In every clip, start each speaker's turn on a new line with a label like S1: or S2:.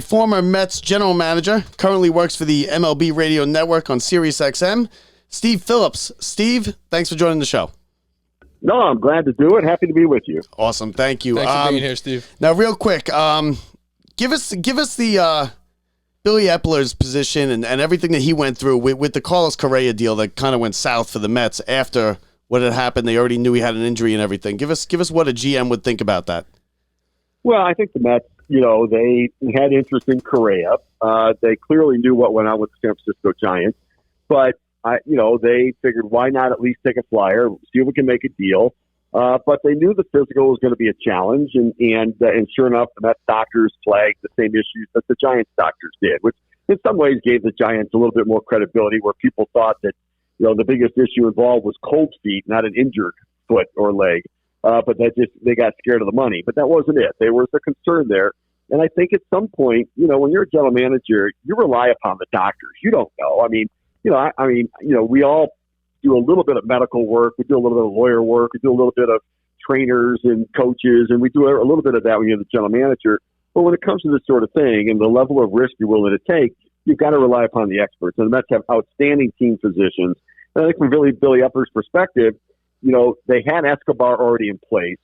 S1: former Mets general manager, currently works for the MLB Radio Network on Sirius XM, Steve Phillips. Steve, thanks for joining the show.
S2: No, I'm glad to do it. Happy to be with you.
S1: Awesome, thank you.
S3: Thanks for being here, Steve.
S1: Now, real quick, give us the Billy Epler's position and everything that he went through with the Carlos Correa deal that kind of went south for the Mets after what had happened. They already knew he had an injury and everything. Give us what a GM would think about that.
S2: Well, I think the Mets, they had interest in Correa. They clearly knew what went on with the San Francisco Giants, but they figured why not at least take a flyer, see if we can make a deal. But they knew the physical was going to be a challenge, and sure enough, the Mets doctors flagged the same issues that the Giants doctors did, which in some ways gave the Giants a little bit more credibility, where people thought that the biggest issue involved was cold feet, not an injured foot or leg. But they got scared of the money. But that wasn't it. There was a concern there. And I think at some point, when you're a general manager, you rely upon the doctors. You don't know. We all do a little bit of medical work. We do a little bit of lawyer work. We do a little bit of trainers and coaches. And we do a little bit of that when you're the general manager. But when it comes to this sort of thing and the level of risk you're willing to take, you've got to rely upon the experts. And the Mets have outstanding team physicians. And I think from Billy Epler's perspective, they had Escobar already in place.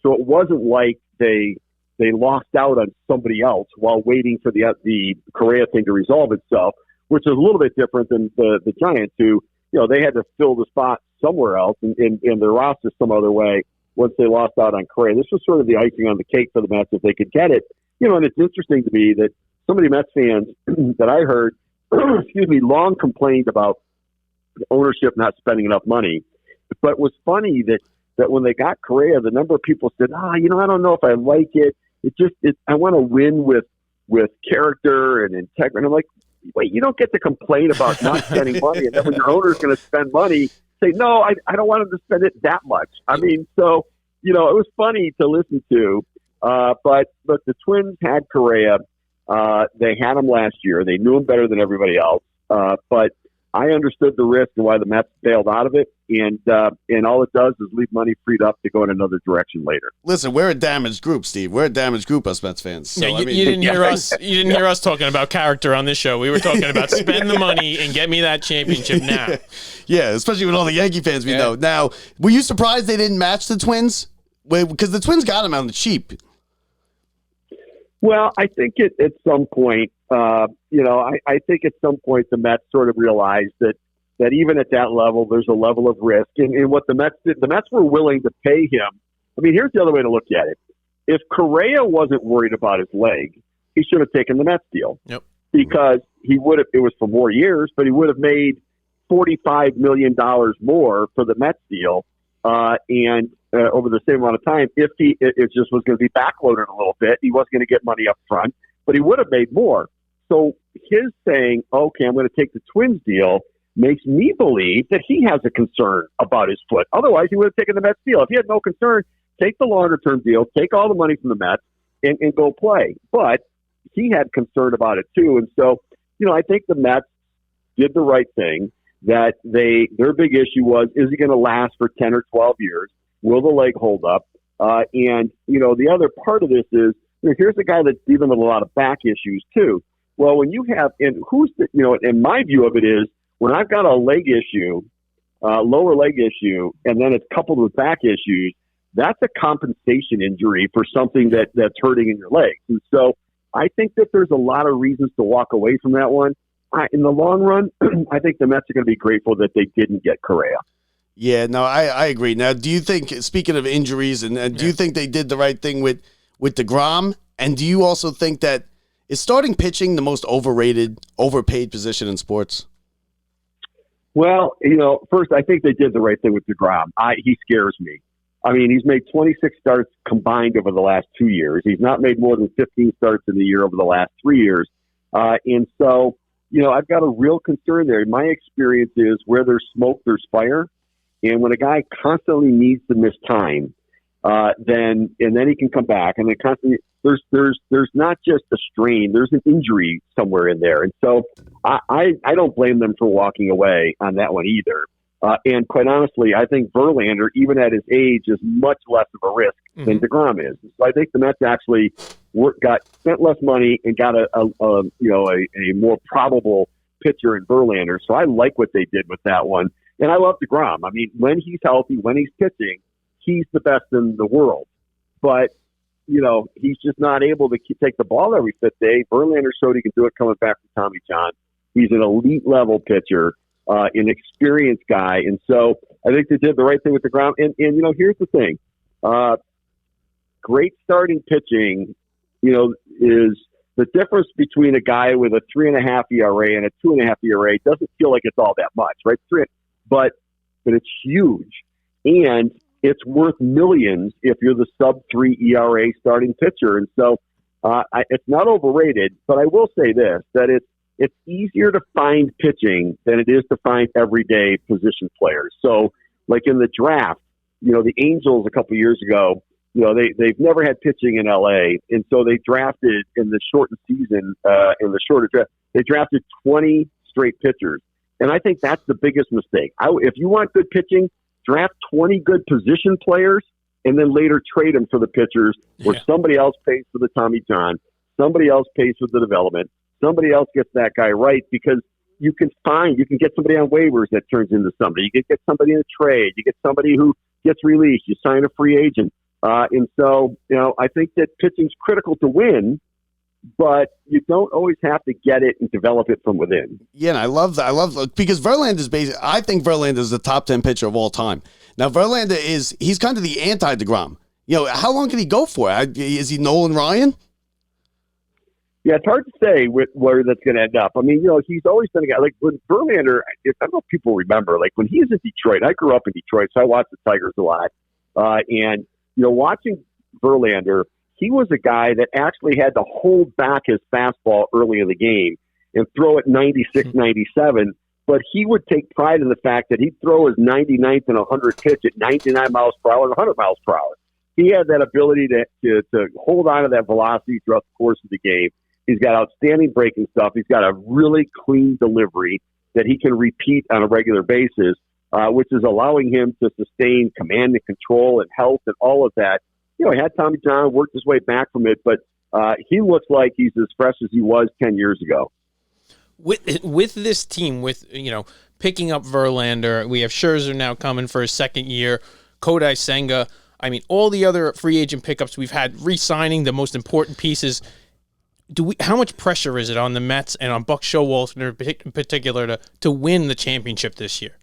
S2: So it wasn't like they lost out on somebody else while waiting for the Correa thing to resolve itself, which is a little bit different than the Giants, who, they had to fill the spot somewhere else and their roster some other way once they lost out on Correa. This was sort of the icing on the cake for the Mets if they could get it. And it's interesting to me that so many Mets fans that I heard, long complained about the ownership not spending enough money. But it was funny that when they got Correa, the number of people said, I don't know if I like it. I want to win with character and integrity. And I'm like, wait, you don't get to complain about not spending money. And then when your owner is going to spend money, say, no, I don't want him to spend it that much. So, it was funny to listen to. But the Twins had Correa. They had him last year. They knew him better than everybody else. But I understood the risk and why the Mets bailed out of it, and all it does is leave money freed up to go in another direction later.
S1: Listen, we're a damaged group, Steve. We're a damaged group, us Mets fans. So,
S3: you didn't hear us. You didn't hear us talking about character on this show. We were talking about spend the money and get me that championship now.
S1: Yeah, especially with all the Yankee fans we know. Now, were you surprised they didn't match the Twins? Because the Twins got him on the cheap.
S2: Well, I think at some point, I think at some point the Mets sort of realized that even at that level, there's a level of risk. And what the Mets did, the Mets were willing to pay him. Here's the other way to look at it. If Correa wasn't worried about his leg, he should have taken the Mets deal.
S3: Yep.
S2: Because he would have, it was for more years, but he would have made $45 million more for the Mets deal. Over the same amount of time, if it just was going to be backloaded a little bit, he wasn't going to get money up front, but he would have made more. So his saying, okay, I'm going to take the Twins deal, makes me believe that he has a concern about his foot. Otherwise, he would have taken the Mets deal. If he had no concern, take the longer-term deal, take all the money from the Mets, and go play. But he had concern about it too. And so, I think the Mets did the right thing, that their big issue was, is he going to last for 10 or 12 years? Will the leg hold up? The other part of this is, here's a guy that's dealing with a lot of back issues too. Well, when you have, and and my view of it is, when I've got a leg issue, lower leg issue, and then it's coupled with back issues, that's a compensation injury for something that's hurting in your legs. And so I think that there's a lot of reasons to walk away from that one. In the long run, I think the Mets are going to be grateful that they didn't get Correa.
S1: Yeah, no, I agree. Now, do you think, speaking of injuries, and do you think they did the right thing with DeGrom? And do you also think that is starting pitching the most overpaid position in sports?
S2: Well, first, I think they did the right thing with DeGrom. He scares me. He's made 26 starts combined over the last 2 years. He's not made more than 15 starts in the year over the last 3 years. And so, I've got a real concern there. My experience is where there's smoke, there's fire. And when a guy constantly needs to miss time, then he can come back, and then constantly there's not just a strain, there's an injury somewhere in there. And so I don't blame them for walking away on that one either. And quite honestly, I think Verlander, even at his age, is much less of a risk than DeGrom is. So I think the Mets actually spent less money and got a more probable pitcher in Verlander. So I like what they did with that one. And I love DeGrom. I mean, when he's healthy, when he's pitching, he's the best in the world. But, he's just not able to take the ball every fifth day. Verlander showed he can do it coming back from Tommy John. He's an elite level pitcher, an experienced guy. And so I think they did the right thing with DeGrom. And here's the thing. Great starting pitching, is the difference between a guy with a 3.5 ERA and a 2.5 ERA doesn't feel like it's all that much, right? But it's huge. And it's worth millions if you're the sub-3 ERA starting pitcher. And so it's not overrated, but I will say this, that it's easier to find pitching than it is to find everyday position players. So, like in the draft, the Angels a couple years ago, they've never had pitching in L.A., and so they drafted in the shortened season, in the shorter draft, they drafted 20 straight pitchers. And I think that's the biggest mistake. If you want good pitching, draft 20 good position players and then later trade them for the pitchers where somebody else pays for the Tommy John, somebody else pays for the development, somebody else gets that guy right, because you can get somebody on waivers that turns into somebody. You can get somebody in a trade. You get somebody who gets released. You sign a free agent. And so, I think that pitching's critical to win, but you don't always have to get it and develop it from within.
S1: Yeah, and I love that. Because Verlander is I think Verlander is the top 10 pitcher of all time. Now, Verlander he's kind of the anti-DeGrom. How long can he go for? Is he Nolan Ryan?
S2: Yeah, it's hard to say where that's going to end up. I mean, he's always been a guy, like when Verlander, I don't know if people remember, like when he was in Detroit, I grew up in Detroit, so I watched the Tigers a lot. And, watching Verlander, he was a guy that actually had to hold back his fastball early in the game and throw it 96, 97. But he would take pride in the fact that he'd throw his 99th and 100 pitch at 99 miles per hour and 100 miles per hour. He had that ability to hold on to that velocity throughout the course of the game. He's got outstanding breaking stuff. He's got a really clean delivery that he can repeat on a regular basis, which is allowing him to sustain command and control and health and all of that. He had Tommy John, worked his way back from it, but he looks like he's as fresh as he was 10 years ago.
S3: With this team, picking up Verlander, we have Scherzer now coming for his second year, Kodai Senga. I mean, all the other free agent pickups we've had, re-signing the most important pieces. How much pressure is it on the Mets and on Buck Showalter in particular to win the championship this year?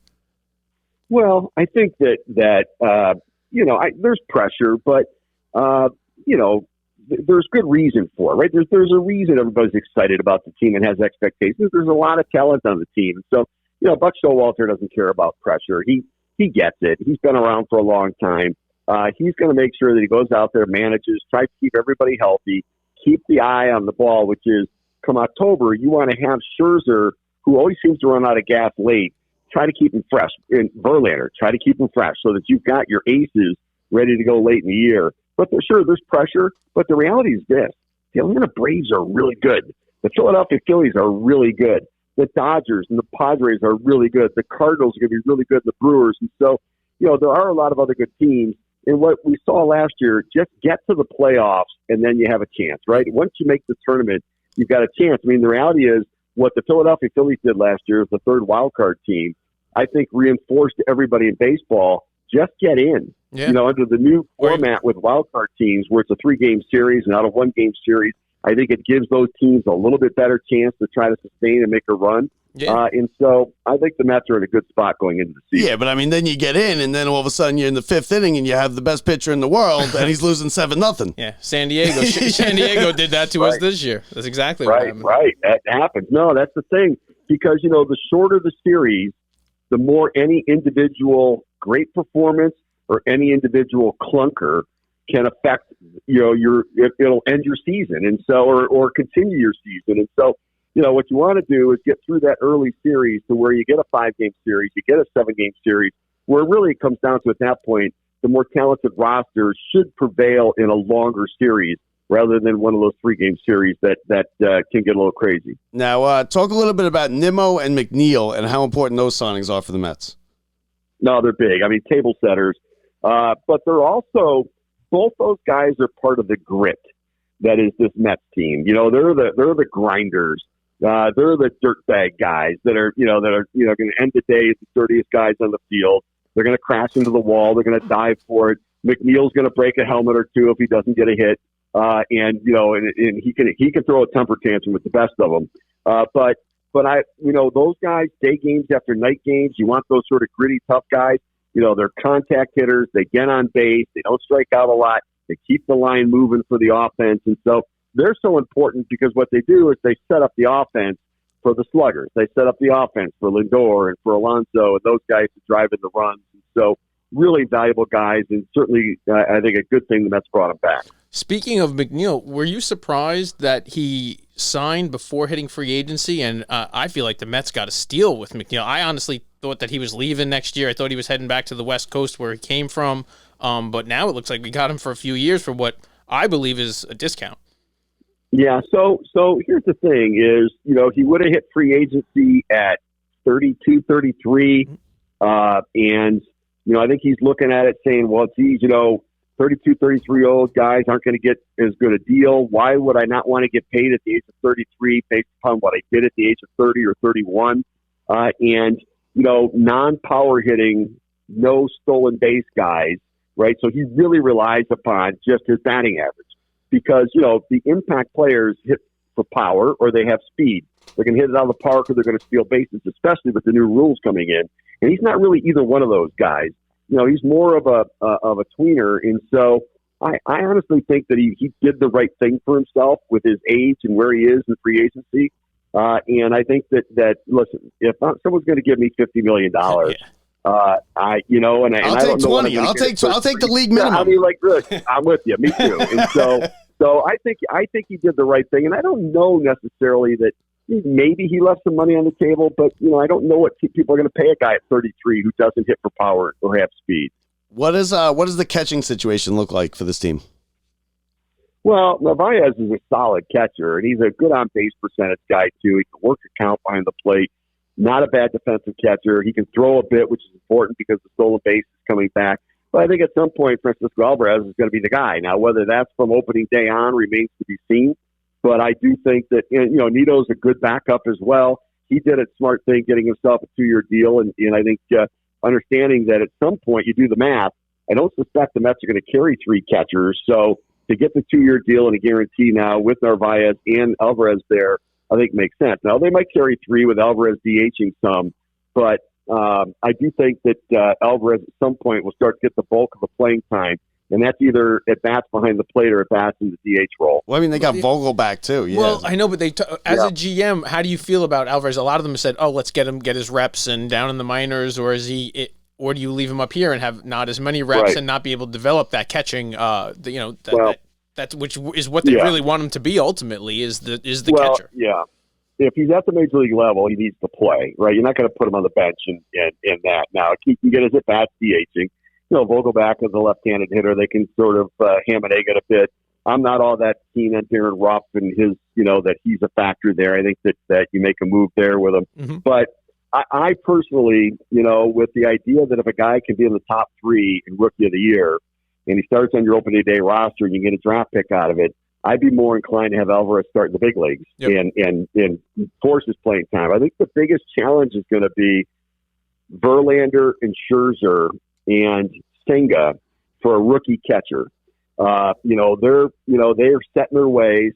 S2: Well, I think that there's pressure, but there's good reason for it, right? There's a reason everybody's excited about the team and has expectations. There's a lot of talent on the team. So, Buck Showalter doesn't care about pressure. He gets it. He's been around for a long time. He's going to make sure that he goes out there, manages, tries to keep everybody healthy, keep the eye on the ball, which is, come October, you want to have Scherzer, who always seems to run out of gas late, try to keep him fresh. And Verlander, try to keep him fresh so that you've got your aces ready to go late in the year. But there's pressure. But the reality is this. The Atlanta Braves are really good. The Philadelphia Phillies are really good. The Dodgers and the Padres are really good. The Cardinals are going to be really good. The Brewers. And so, there are a lot of other good teams. And what we saw last year, just get to the playoffs and then you have a chance, right? Once you make the tournament, you've got a chance. I mean, the reality is what the Philadelphia Phillies did last year as the third wild card team, I think reinforced to everybody in baseball, just get in. Yeah. Under the new format with wild card teams where it's a 3-game series and not a 1-game series, I think it gives those teams a little bit better chance to try to sustain and make a run. Yeah. And so I think the Mets are in a good spot going into the season.
S1: Yeah, but I mean, then you get in, and then all of a sudden you're in the 5th inning, and you have the best pitcher in the world, and he's losing 7-0.
S3: Yeah, San Diego did that to us this year. That's exactly what happened.
S2: Right, that happens. No, that's the thing, because the shorter the series, the more any individual great performance or any individual clunker can affect it'll end your season, and so or continue your season, and so. What you want to do is get through that early series to where you get a 5-game series, you get a 7-game series, where it really comes down to, at that point, the more talented rosters should prevail in a longer series rather than one of those 3-game series that can get a little crazy.
S1: Now, talk a little bit about Nimmo and McNeil and how important those signings are for the Mets.
S2: No, they're big. I mean, table setters. But they're also, both those guys are part of the grit that is this Mets team. You know, they're the grinders. They're the dirtbag guys that are going to end the day as the dirtiest guys on the field. They're going to crash into the wall. They're going to dive for it. McNeil's going to break a helmet or two if he doesn't get a hit. And he can throw a temper tantrum with the best of them. But those guys, day games after night games, you want those sort of gritty, tough guys. You know, they're contact hitters. They get on base. They don't strike out a lot. They keep the line moving for the offense. And so they're so important because what they do is they set up the offense for the sluggers. They set up the offense for Lindor and for Alonso and those guys to drive in the runs. And so really valuable guys, and certainly I think a good thing the Mets brought him back.
S3: Speaking of McNeil, were you surprised that he signed before hitting free agency? And I feel like the Mets got a steal with McNeil. I honestly thought that he was leaving next year. I thought he was heading back to the West Coast where he came from. But now it looks like we got him for a few years for what I believe is a discount.
S2: Yeah, so here's the thing is, he would have hit free agency at 32, 33. And, I think he's looking at it saying, well, geez, 32, 33-year-old guys aren't going to get as good a deal. Why would I not want to get paid at the age of 33 based upon what I did at the age of 30 or 31? And, non-power hitting, no stolen base guys, right? So he really relies upon just his batting average because, the impact players hit for power or they have speed. They're going to hit it out of the park or they're going to steal bases, especially with the new rules coming in. And he's not really either one of those guys. He's more of a tweener. And so I honestly think that he did the right thing for himself with his age and where he is in free agency. And I think that listen, if someone's going to give me $50 million, I'll take
S1: 20. I'll take the league minimum.
S2: I mean, look, I'm with you. Me too. And so I think he did the right thing. And I don't know necessarily that maybe he left some money on the table, but I don't know what people are going to pay a guy at 33 who doesn't hit for power or have speed.
S1: What does the catching situation look like for this team?
S2: Well, Narvaez is a solid catcher, and he's a good on-base percentage guy, too. He can work a count behind the plate. Not a bad defensive catcher. He can throw a bit, which is important because the stolen base is coming back. But I think at some point, Francisco Alvarez is going to be the guy. Now, whether that's from opening day on remains to be seen. But I do think that, Nito's a good backup as well. He did a smart thing getting himself a 2-year deal. And I think understanding that at some point you do the math, I don't suspect the Mets are going to carry 3 catchers. So to get the 2-year deal and a guarantee now with Narvaez and Alvarez there, I think makes sense. Now, they might carry 3 with Alvarez DHing some. But I do think that Alvarez at some point will start to get the bulk of the playing time. And that's either at bats behind the plate or at bats in the DH role.
S1: Well, I mean, they got Vogel back too. Yeah.
S3: Well, I know, but as a GM, how do you feel about Alvarez? A lot of them have said, "Oh, let's get his reps and down in the minors," or or do you leave him up here and have not as many reps and not be able to develop that catching? That's which is what they really want him to be ultimately is the catcher.
S2: Yeah. If he's at the major league level, he needs to play, right? You're not going to put him on the bench and that. Now, he can get his at bats DHing. Vogelback is a left-handed hitter. They can sort of ham and egg it a bit. I'm not all that keen on Darren Rupp and his, that he's a factor there. I think that you make a move there with him. Mm-hmm. But I personally, with the idea that if a guy can be in the top 3 in Rookie of the Year and he starts on your opening day roster and you get a draft pick out of it, I'd be more inclined to have Alvarez start in the big leagues and force his playing time. I think the biggest challenge is going to be Verlander and Scherzer and Senga for a rookie catcher. They're set in their ways.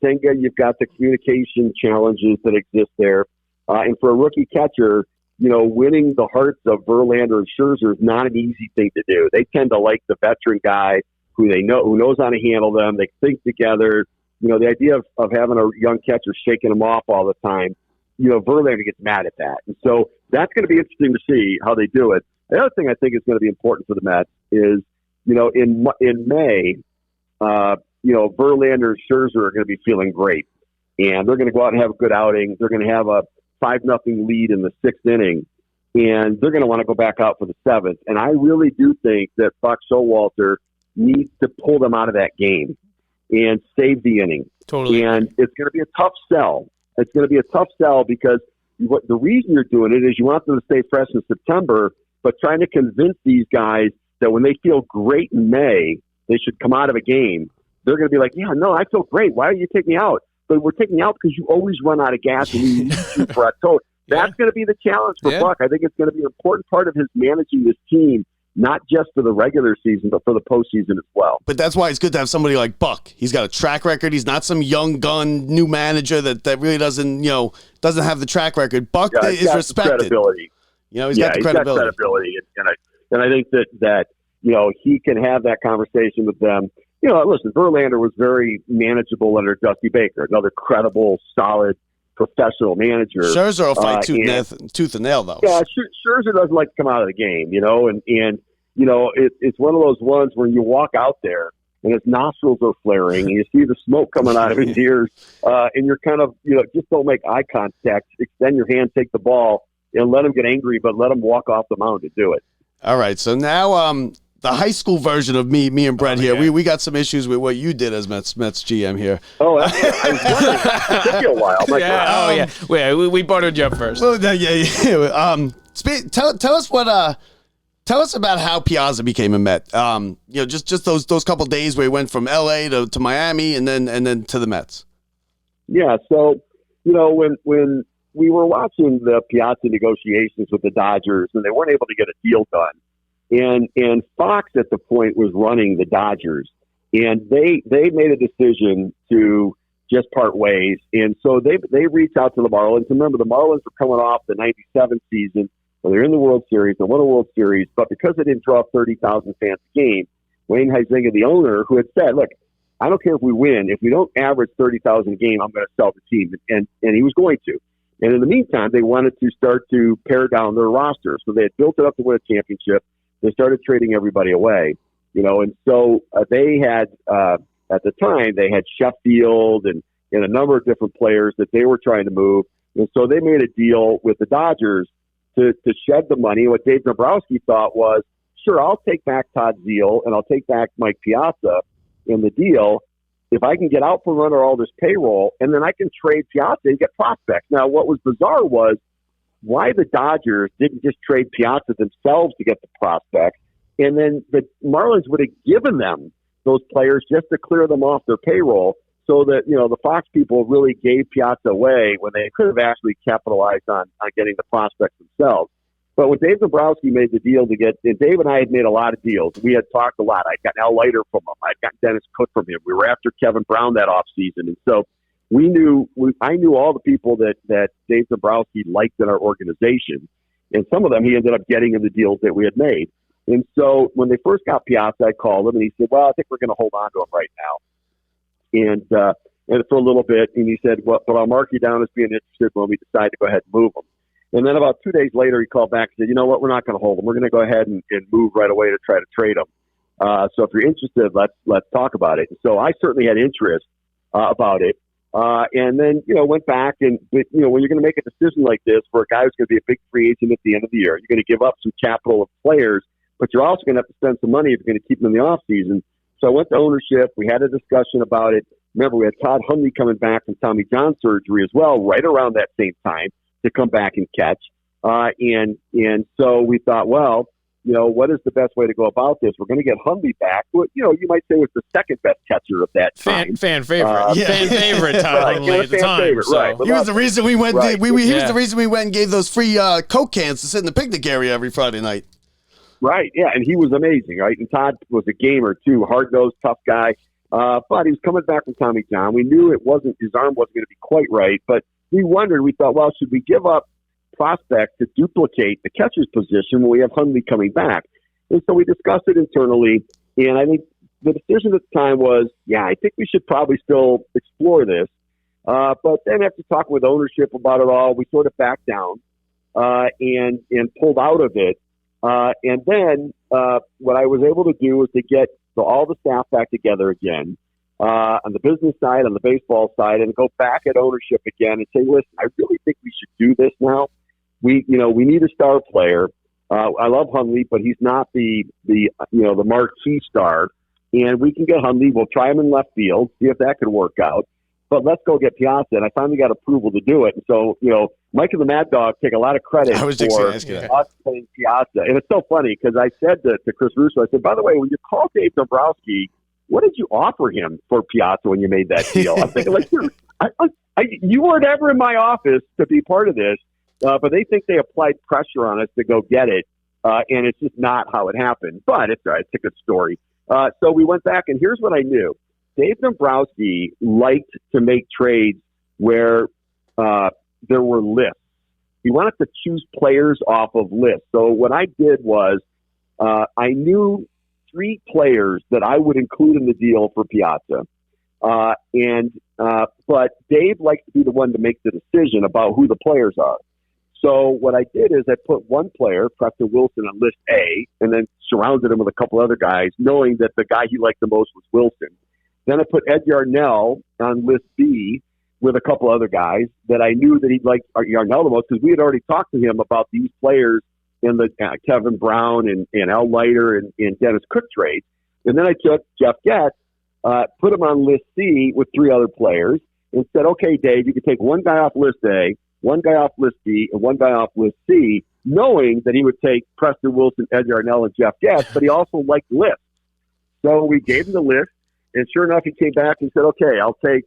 S2: Senga, you've got the communication challenges that exist there. And for a rookie catcher, winning the hearts of Verlander and Scherzer is not an easy thing to do. They tend to like the veteran guy who knows how to handle them. They think together. The idea of having a young catcher shaking them off all the time, Verlander gets mad at that. And so that's going to be interesting to see how they do it. The other thing I think is going to be important for the Mets is, in May, Verlander and Scherzer are going to be feeling great. And they're going to go out and have a good outing. They're going to have a 5-0 lead in the 6th inning. And they're going to want to go back out for the 7th. And I really do think that Buck Showalter needs to pull them out of that game and save the inning.
S3: Totally.
S2: And it's going to be a tough sell. It's going to be a tough sell because the reason you're doing it is you want them to stay fresh in September but trying to convince these guys that when they feel great in May, they should come out of a game. They're going to be like, yeah, no, I feel great. Why are you taking me out? But we're taking you out because you always run out of gas and you need to for October. That's going to be the challenge for Buck. I think it's going to be an important part of his managing this team, not just for the regular season, but for the postseason as well.
S1: But that's why it's good to have somebody like Buck. He's got a track record. He's not some young gun new manager that really doesn't have the track record. Buck is respected.
S2: Credibility.
S1: He's got the credibility.
S2: Got credibility, and I think that he can have that conversation with them. Listen, Verlander was very manageable under Dusty Baker, another credible, solid, professional manager.
S1: Scherzer will fight tooth and nail, though.
S2: Yeah, Scherzer doesn't like to come out of the game, and it's one of those ones where you walk out there and his nostrils are flaring, and you see the smoke coming out of his ears, and you're kind of, just don't make eye contact, extend your hand, take the ball, and let him get angry, but let him walk off the mound to do it.
S1: All right, so now the high school version of me and Brett here. Yeah. We got some issues with what you did as Mets GM here.
S2: Oh, I was wondering. It took you a while.
S3: We buttered you up first.
S1: Well, tell us what. Tell us about how Piazza became a Met. Just those couple days where he went from L.A. to Miami and then to the Mets.
S2: Yeah. So when we were watching the Piazza negotiations with the Dodgers and they weren't able to get a deal done. And Fox at the point was running the Dodgers, and they made a decision to just part ways. And so they reached out to the Marlins. Remember, the Marlins were coming off the '97 season where they're in the World Series, they won a World Series, but because they didn't draw 30,000 fans a game, Wayne Huizenga, the owner, who had said, "Look, I don't care if we win. If we don't average 30,000 a game, I'm going to sell the team." And he was going to. And in the meantime, they wanted to start to pare down their roster. So they had built it up to win a championship. They started trading everybody away, and so they had, at the time, they had Sheffield and a number of different players that they were trying to move. And so they made a deal with the Dodgers to shed the money. What Dave Dombrowski thought was, sure, I'll take back Todd Zeile and I'll take back Mike Piazza in the deal if I can get out from under all this payroll, and then I can trade Piazza and get prospects. Now, what was bizarre was, why the Dodgers didn't just trade Piazza themselves to get the prospects, and then the Marlins would have given them those players just to clear them off their payroll, so that the Fox people really gave Piazza away when they could have actually capitalized on getting the prospects themselves. But when Dave Dombrowski made the deal and Dave and I had made a lot of deals. We had talked a lot. I'd gotten Al Leiter from him. I'd gotten Dennis Cook from him. We were after Kevin Brown that offseason, and so I knew all the people that Dave Dombrowski liked in our organization, and some of them he ended up getting in the deals that we had made. And so when they first got Piazza, I called him and he said, "Well, I think we're going to hold on to him right now." And for a little bit, and he said, "Well, but I'll mark you down as being interested when we decide to go ahead and move him." And then about 2 days later, he called back and said, "You know what? We're not going to hold him. We're going to go ahead and move right away to try to trade him. So if you're interested, let's talk about it." And so I certainly had interest about it. And then, went back and, when you're going to make a decision like this for a guy who's going to be a big free agent at the end of the year, you're going to give up some capital of players, but you're also going to have to spend some money if you're going to keep them in the offseason. So I went to ownership. We had a discussion about it. Remember, we had Todd Hundley coming back from Tommy John surgery as well, right around that same time to come back and catch. And so we thought, well, what is the best way to go about this? We're going to get Hundley back. Well, you might say was the second best catcher of that time.
S3: Fan favorite. Fan favorite Todd Hundley at the time. Favorite, so.
S2: Right.
S1: He was the reason we went. Right. He was the reason we went and gave those free Coke cans to sit in the picnic area every Friday night.
S2: Right. Yeah, and he was amazing. Right, and Todd was a gamer too, hard-nosed, tough guy. But he was coming back from Tommy John. We knew his arm wasn't going to be quite right, but we wondered. We thought, well, should we give up prospect to duplicate the catcher's position when we have Hundley coming back? And so we discussed it internally, and I think the decision at the time was, I think we should probably still explore this. But then after talking with ownership about it all, we sort of backed down and pulled out of it. And then what I was able to do was to get all the staff back together again on the business side, on the baseball side, and go back at ownership again and say, listen, I really think we should do this now. We need a star player. I love Hundley, but he's not the marquee star. And we can get Hundley. We'll try him in left field, see if that could work out. but let's go get Piazza. And I finally got approval to do it. And so, Mike and the Mad Dog take a lot of credit for us playing Piazza. And it's so funny because I said to Chris Russo, I said, by the way, when you called Dave Dombrowski, what did you offer him for Piazza when you made that deal? I'm thinking, you weren't ever in my office to be part of this, but they think they applied pressure on us to go get it, and it's just not how it happened. But it's all right. It's a good story. So we went back, and here's what I knew. Dave Dombrowski liked to make trades where there were lists. He wanted to choose players off of lists. So what I did was I knew 3 players that I would include in the deal for Piazza. But Dave likes to be the one to make the decision about who the players are. So what I did is I put one player, Preston Wilson, on list A, and then surrounded him with a couple other guys, knowing that the guy he liked the most was Wilson. Then I put Ed Yarnell on list B with a couple other guys that I knew that he'd like Yarnell the most because we had already talked to him about these players in the Kevin Brown and Al Leiter and Dennis Cook trades. And then I took Jeff Getz, put him on list C with 3 other players and said, okay, Dave, you can take one guy off list A, one guy off list B, and one guy off list C, knowing that he would take Preston Wilson, Ed Yarnell, and Jeff Getz, but he also liked lists. So we gave him the list, and sure enough, he came back and said, okay, I'll take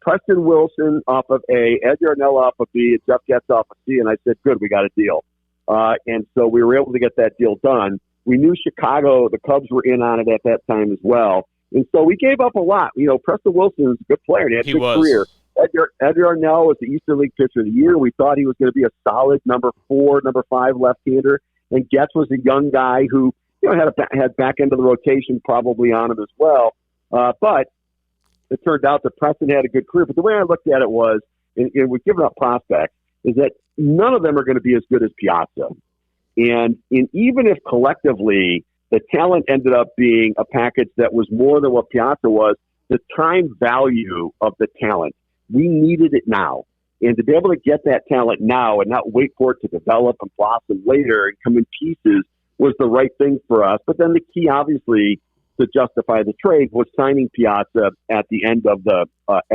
S2: Preston Wilson off of A, Ed Yarnell off of B, and Jeff Getz off of C. And I said, good, we got a deal. And so we were able to get that deal done. We knew Chicago, the Cubs were in on it at that time as well. And so we gave up a lot. Preston Wilson was a good player. He had a good career. Ed Yarnell was the Eastern League Pitcher of the Year. We thought he was going to be a solid number 4, number 5 left-hander. And Getz was a young guy who had back end of the rotation probably on him as well. But it turned out that Preston had a good career. But the way I looked at it was, and we're giving up prospects, is that none of them are going to be as good as Piazza. And even if collectively the talent ended up being a package that was more than what Piazza was, the time value of the talent, we needed it now. And to be able to get that talent now and not wait for it to develop and blossom later and come in pieces was the right thing for us. But then the key, obviously, to justify the trade was signing Piazza at the end of the in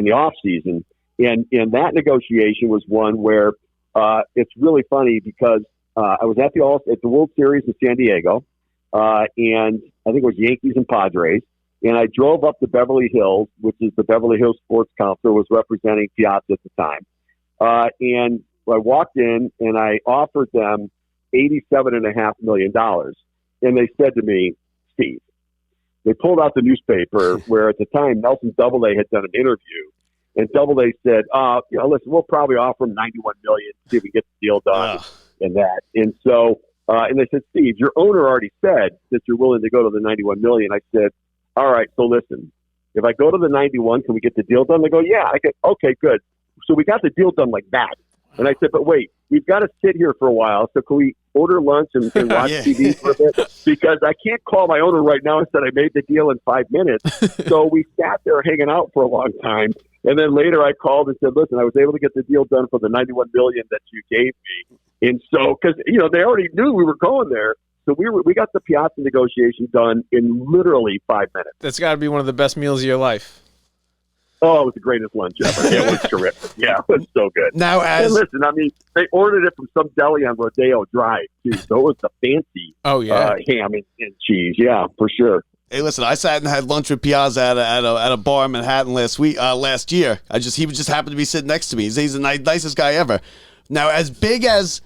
S2: the off season. And that negotiation was one where it's really funny because I was at the World Series in San Diego, and I think it was Yankees and Padres. And I drove up to Beverly Hills, which is the Beverly Hills Sports Council, was representing Piazza at the time. And I walked in and I offered them $87.5 million. And they said to me, Steve, they pulled out the newspaper where at the time Nelson Doubleday had done an interview. And Doubleday said, listen, we'll probably offer him $91 million to see if we get the deal done and that. And so, and they said, Steve, your owner already said that you're willing to go to the $91 million. I said, all right, so listen, if I go to the 91, can we get the deal done? They go, yeah. I go, okay, good. So we got the deal done like that. And I said, but wait, we've got to sit here for a while. So can we order lunch and watch TV for a bit? Because I can't call my owner right now and said I made the deal in 5 minutes. So we sat there hanging out for a long time. And then later I called and said, listen, I was able to get the deal done for the $91 million that you gave me. And so, because, they already knew we were going there. So we got the Piazza negotiation done in literally 5 minutes.
S3: That's got to be one of the best meals of your life.
S2: Oh, it was the greatest lunch ever. It was terrific. Yeah, it was so good.
S1: Now,
S2: and listen, they ordered it from some deli on Rodeo Drive, too. So it was the fancy ham and cheese. Yeah, for sure.
S1: Hey, listen, I sat and had lunch with Piazza at a bar in Manhattan last year. He just happened to be sitting next to me. He's the nicest guy ever. Now, as big of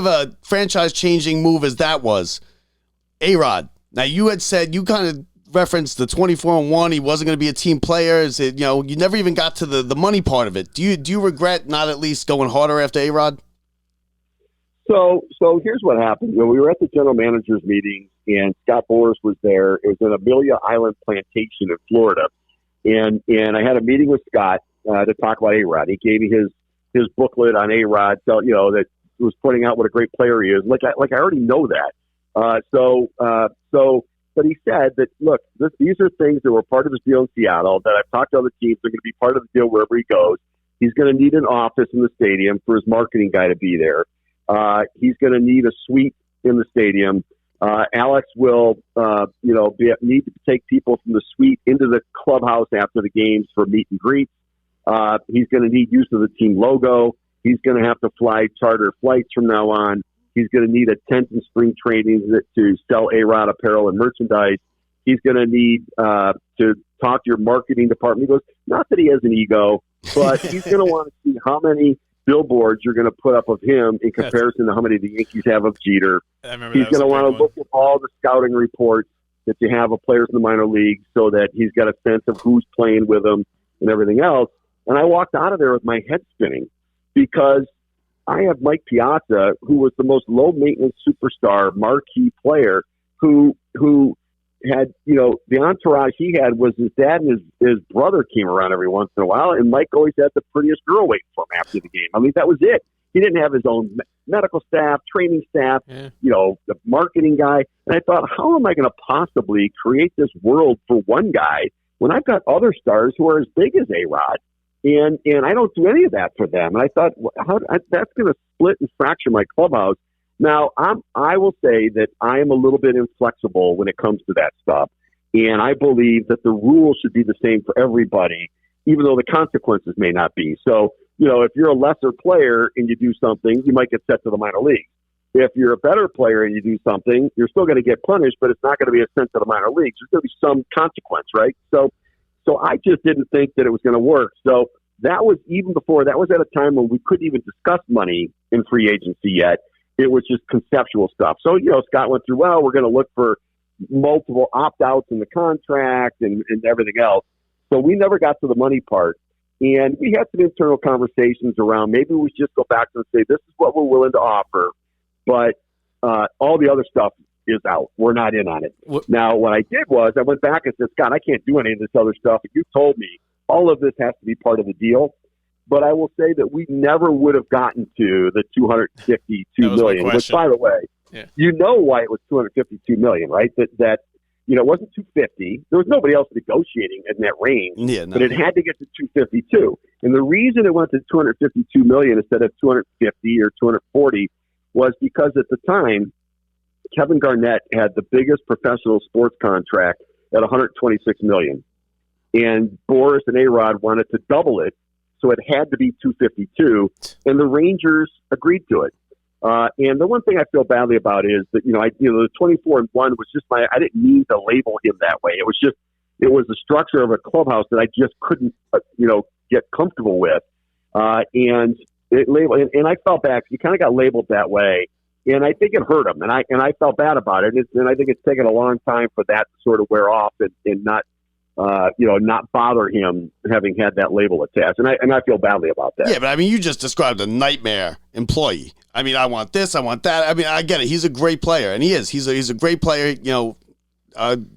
S1: a franchise-changing move as that was, A-Rod. Now, you had said, you kind of referenced the 24-1. He wasn't going to be a team player. You never even got to the money part of it. Do you regret not at least going harder after A-Rod?
S2: So here's what happened. We were at the general managers meeting, and Scott Boras was there. It was in Amelia Island Plantation in Florida. And I had a meeting with Scott to talk about A-Rod. He gave me his booklet on A-Rod, so, that was pointing out what a great player he is. Like I already know that. But he said that, look, these are things that were part of his deal in Seattle that I've talked to other teams. They're going to be part of the deal wherever he goes. He's going to need an office in the stadium for his marketing guy to be there. He's going to need a suite in the stadium Alex will, need to take people from the suite into the clubhouse after the games for meet and greets. He's going to need use of the team logo. He's going to have to fly charter flights from now on. He's going to need a tent and spring training to sell A-Rod apparel and merchandise. He's going to need to talk to your marketing department. He goes, not that he has an ego, but he's going to want to see how many billboards you're going to put up of him in comparison to how many the Yankees have of Jeter. He's going to want to look at all the scouting reports that you have of players in the minor leagues so that he's got a sense of who's playing with him and everything else. And I walked out of there with my head spinning because I have Mike Piazza, who was the most low-maintenance superstar, marquee player, who had, the entourage he had was his dad and his brother came around every once in a while, and Mike always had the prettiest girl waiting for him after the game. I mean, that was it. He didn't have his own medical staff, training staff, the marketing guy. And I thought, how am I going to possibly create this world for one guy when I've got other stars who are as big as A-Rod? And I don't do any of that for them. And I thought, that's going to split and fracture my clubhouse. Now, I will say that I am a little bit inflexible when it comes to that stuff. And I believe that the rules should be the same for everybody, even though the consequences may not be. So, if you're a lesser player and you do something, you might get sent to the minor league. If you're a better player and you do something, you're still going to get punished, but it's not going to be a sent to the minor leagues. There's going to be some consequence, right? So I just didn't think that it was going to work. So that was even before. That was at a time when we couldn't even discuss money in free agency yet. It was just conceptual stuff. So, Scott went through, well, we're going to look for multiple opt-outs in the contract and everything else. So we never got to the money part. And we had some internal conversations around maybe we just go back and say, this is what we're willing to offer, but all the other stuff is out. We're not in on it. Now, what I did was I went back and said, Scott, I can't do any of this other stuff. You told me all of this has to be part of the deal. But I will say that we never would have gotten to the $252 million, which, by the way, you know why it was $252 million, right? That it wasn't $250. There was nobody else negotiating in that range, but it had to get to $252. And the reason it went to $252 million instead of $250 or $240 was because at the time, Kevin Garnett had the biggest professional sports contract at $126 million, and Boris and A-Rod wanted to double it. So it had to be $252, and the Rangers agreed to it. And the one thing I feel badly about is that, the 24-1 was just I didn't mean to label him that way. It was the structure of a clubhouse that I just couldn't, get comfortable with. And I felt bad. He kind of got labeled that way, and I think it hurt him. And I felt bad about it. And I think it's taken a long time for that to sort of wear off and not bother him having had that label attached. And I feel badly about that.
S1: Yeah, but I mean, you just described a nightmare employee. I mean, I want this, I want that. I mean, I get it. He's a great player, and he is. He's a great player, the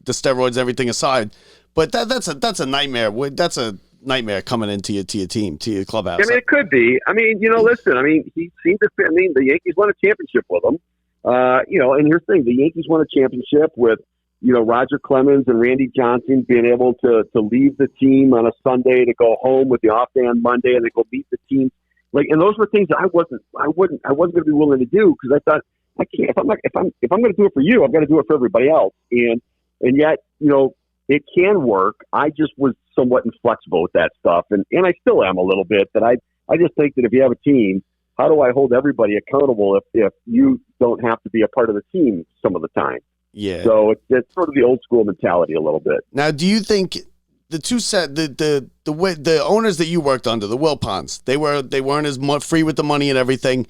S1: steroids, everything aside. But that's a nightmare. That's a nightmare coming into your team, to your clubhouse.
S2: I mean, it could be. I mean, listen, I mean, he seemed to fit. I mean, the Yankees won a championship with him. And here's the thing. The Yankees won a championship with Roger Clemens and Randy Johnson being able to leave the team on a Sunday to go home with the off day on Monday and then go meet the team. And those were things that I wasn't going to be willing to do because I thought I can't. If I'm going to do it for you, I've got to do it for everybody else. And yet, it can work. I just was somewhat inflexible with that stuff, and I still am a little bit. But I just think that if you have a team, how do I hold everybody accountable if you don't have to be a part of the team some of the time?
S1: Yeah.
S2: So it's sort of the old school mentality a little bit.
S1: Now, do you think the owners that you worked under, the Wilpons, they weren't as free with the money and everything?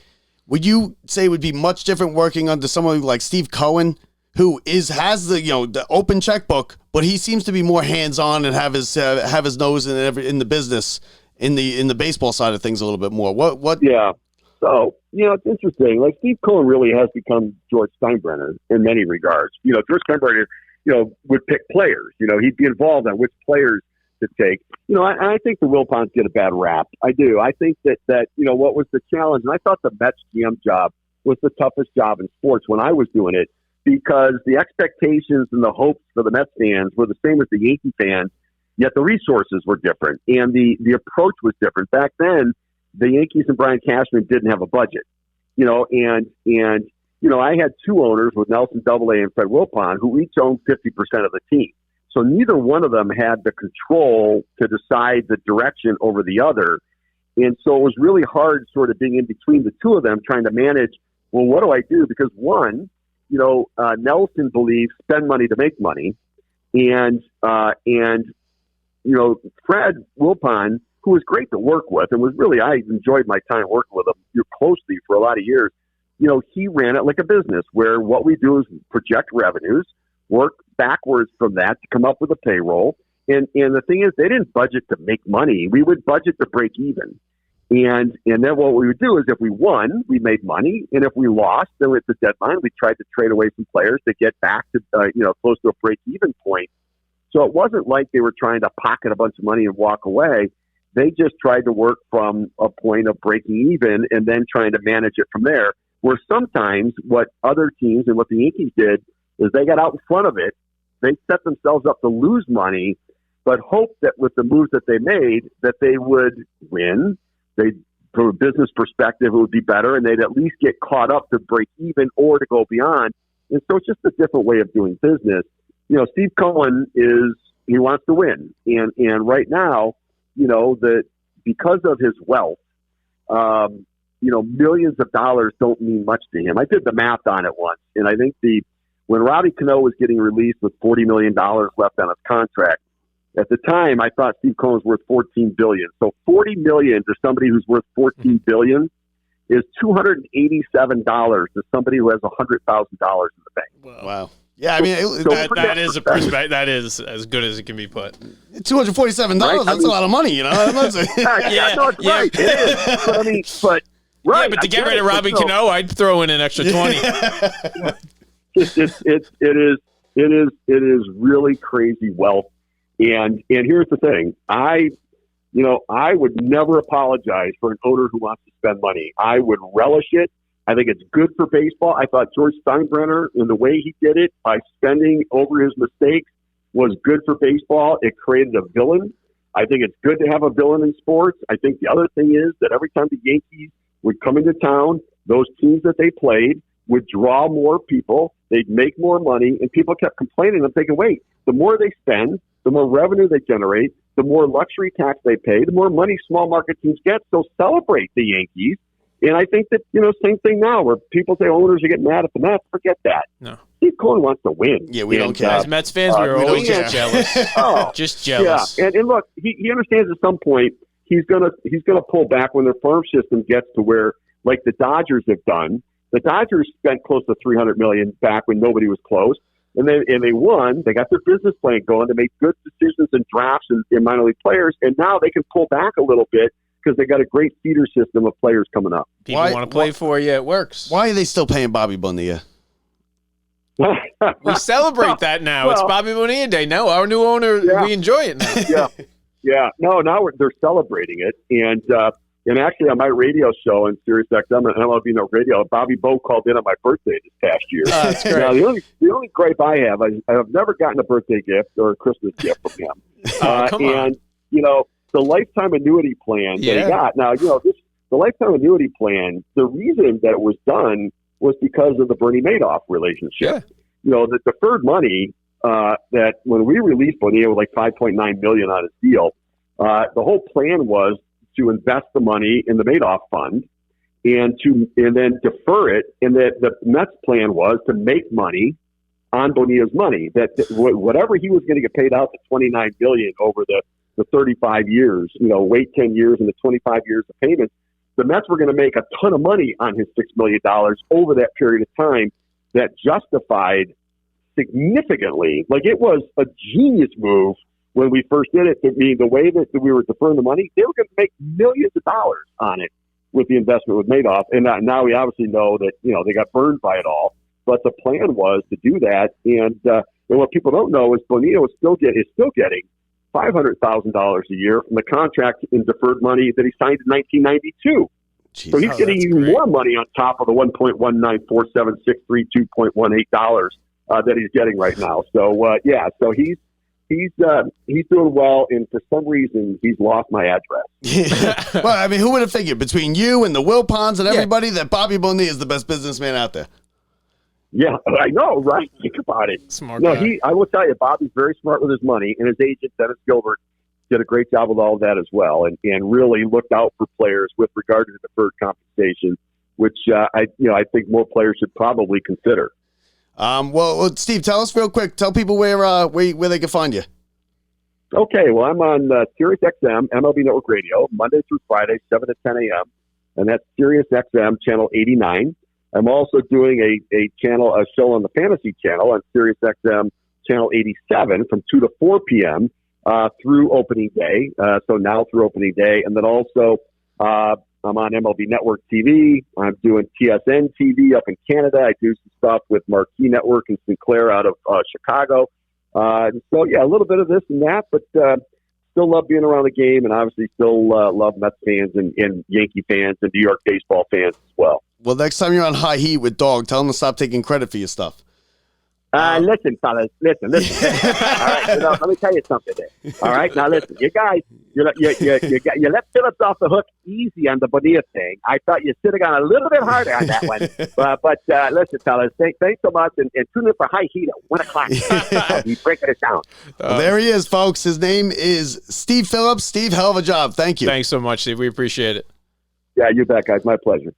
S1: Would you say it would be much different working under someone like Steve Cohen, who has the open checkbook, but he seems to be more hands on and have his nose in the business in the baseball side of things a little bit more? What? Yeah.
S2: So, it's interesting. Like, Steve Cohen really has become George Steinbrenner in many regards. George Steinbrenner, would pick players. He'd be involved on which players to take. I think the Wilpons get a bad rap. I do. I think that what was the challenge, and I thought the Mets GM job was the toughest job in sports when I was doing it because the expectations and the hopes for the Mets fans were the same as the Yankee fans, yet the resources were different and the approach was different. Back then, the Yankees and Brian Cashman didn't have a budget, and I had two owners with Nelson Doubleday and Fred Wilpon who each owned 50% of the team. So neither one of them had the control to decide the direction over the other. And so it was really hard sort of being in between the two of them trying to manage, well, what do I do? Because one, Nelson believes spend money to make money. And Fred Wilpon, who was great to work with and was really, I enjoyed my time working with him closely for a lot of years. He ran it like a business where what we do is project revenues, work backwards from that to come up with a payroll. And the thing is, they didn't budget to make money. We would budget to break even. And then what we would do is if we won, we made money. And if we lost, then at the deadline, we tried to trade away some players to get back to, close to a break-even point. So it wasn't like they were trying to pocket a bunch of money and walk away. They just tried to work from a point of breaking even and then trying to manage it from there. Where sometimes what other teams and what the Yankees did is they got out in front of it. They set themselves up to lose money, but hoped that with the moves that they made, that they would win. From a business perspective, it would be better, and they'd at least get caught up to break even or to go beyond. And so it's just a different way of doing business. Steve Cohen he wants to win. And right now, because of his wealth, millions of dollars don't mean much to him. I did the math on it once, and I think when Robbie Cano was getting released with $40 million left on his contract, at the time I thought Steve Cohen was worth $14 billion. So $40 million to somebody who's worth $14 billion is $287 to somebody who has $100,000 in the bank.
S1: Wow. Yeah, I mean
S3: that is a perspective. That is as good as it can be put.
S1: $247. Right? That's a lot of money, No, it's
S2: right. It is. But right.
S3: Yeah, but to get rid of Robbie Cano, I'd throw in an extra 20.
S2: It is really crazy wealth. And here's the thing. I would never apologize for an owner who wants to spend money. I would relish it. I think it's good for baseball. I thought George Steinbrenner, in the way he did it, by spending over his mistakes, was good for baseball. It created a villain. I think it's good to have a villain in sports. I think the other thing is that every time the Yankees would come into town, those teams that they played would draw more people. They'd make more money, and people kept complaining. I'm thinking, wait, the more they spend, the more revenue they generate, the more luxury tax they pay, the more money small market teams get. So celebrate the Yankees. And I think that, same thing now where people say owners are getting mad at the Mets. Forget that.
S3: No.
S2: Steve Cohen wants to win.
S1: Yeah, we don't care.
S3: As Mets fans, we are always just jealous. Just jealous.
S2: Yeah, and look, he understands at some point he's gonna pull back when their farm system gets to where, like the Dodgers have done. The Dodgers spent close to $300 million back when nobody was close. And they won. They got their business plan going. They made good decisions in drafts and minor league players. And now they can pull back a little bit because they got a great feeder system of players coming up.
S3: People want to play for you. It works.
S1: Why are they still paying Bobby Bonilla?
S3: We celebrate that now. It's Bobby Bonilla Day. No, our new owner, we enjoy it now.
S2: Yeah. No, now they're celebrating it. And actually on my radio show on Sirius XM, and I don't know if you know radio, Bobby Bo called in on my birthday this past year.
S3: That's great.
S2: Now, the only gripe I have, I have never gotten a birthday gift or a Christmas gift from him.
S3: Come on.
S2: The lifetime annuity plan that he got. Now, the lifetime annuity plan, the reason that it was done was because of the Bernie Madoff relationship. Yeah. The deferred money that when we released Bonilla with like $5.9 million on his deal, the whole plan was to invest the money in the Madoff fund and then defer it. And that the Mets plan was to make money on Bonilla's money. That whatever he was going to get paid out, the $29 billion over the 35 years, wait 10 years and the 25 years of payments, the Mets were going to make a ton of money on his $6 million over that period of time. That justified significantly, like it was a genius move when we first did it. I mean, the way that we were deferring the money, they were going to make millions of dollars on it with the investment with Madoff. And now we obviously know that, they got burned by it all. But the plan was to do that. And what people don't know is Bonilla is still getting $500,000 a year from the contract in deferred money that he signed in 1992. Jeez, so he's getting even more money on top of the $1.1947632.18 that he's getting right now. So so he's doing well, and for some reason he's lost my address.
S1: Well, I mean, who would have figured between you and the Wilpons and everybody that Bobby Bonilla is the best businessman out there?
S2: Yeah, I know, right? Think about it.
S3: Smart
S2: No,
S3: guy.
S2: I will tell you, Bobby's very smart with his money, and his agent, Dennis Gilbert, did a great job with all of that as well, and really looked out for players with regard to deferred compensation, which I think more players should probably consider.
S1: Well, Steve, tell us real quick. Tell people where they can find you.
S2: Okay, well, I'm on Sirius XM, MLB Network Radio, Monday through Friday, 7 to 10 a.m., and that's Sirius XM, channel 89. I'm also doing a show on the Fantasy Channel on Sirius XM, channel 87 from 2 to 4 p.m. Through opening day, so now through opening day. And then also I'm on MLB Network TV. I'm doing TSN TV up in Canada. I do some stuff with Marquee Network and Sinclair out of Chicago. So, yeah, a little bit of this and that, but still love being around the game, and obviously still love Mets fans and Yankee fans and New York baseball fans as well.
S1: Well, next time you're on High Heat with Dog, tell him to stop taking credit for your stuff.
S2: Listen, fellas, listen. All right, let me tell you something there. All right, now listen, you guys, you let Phillips off the hook easy on the Bonilla thing. I thought you should have gone a little bit harder on that one. But listen, fellas, thanks so much, and tune in for High Heat at 1 o'clock. He's breaking it down.
S1: Well, there he is, folks. His name is Steve Phillips. Steve, hell of a job. Thank you.
S3: Thanks so much, Steve. We appreciate it.
S2: Yeah, you bet, guys. My pleasure.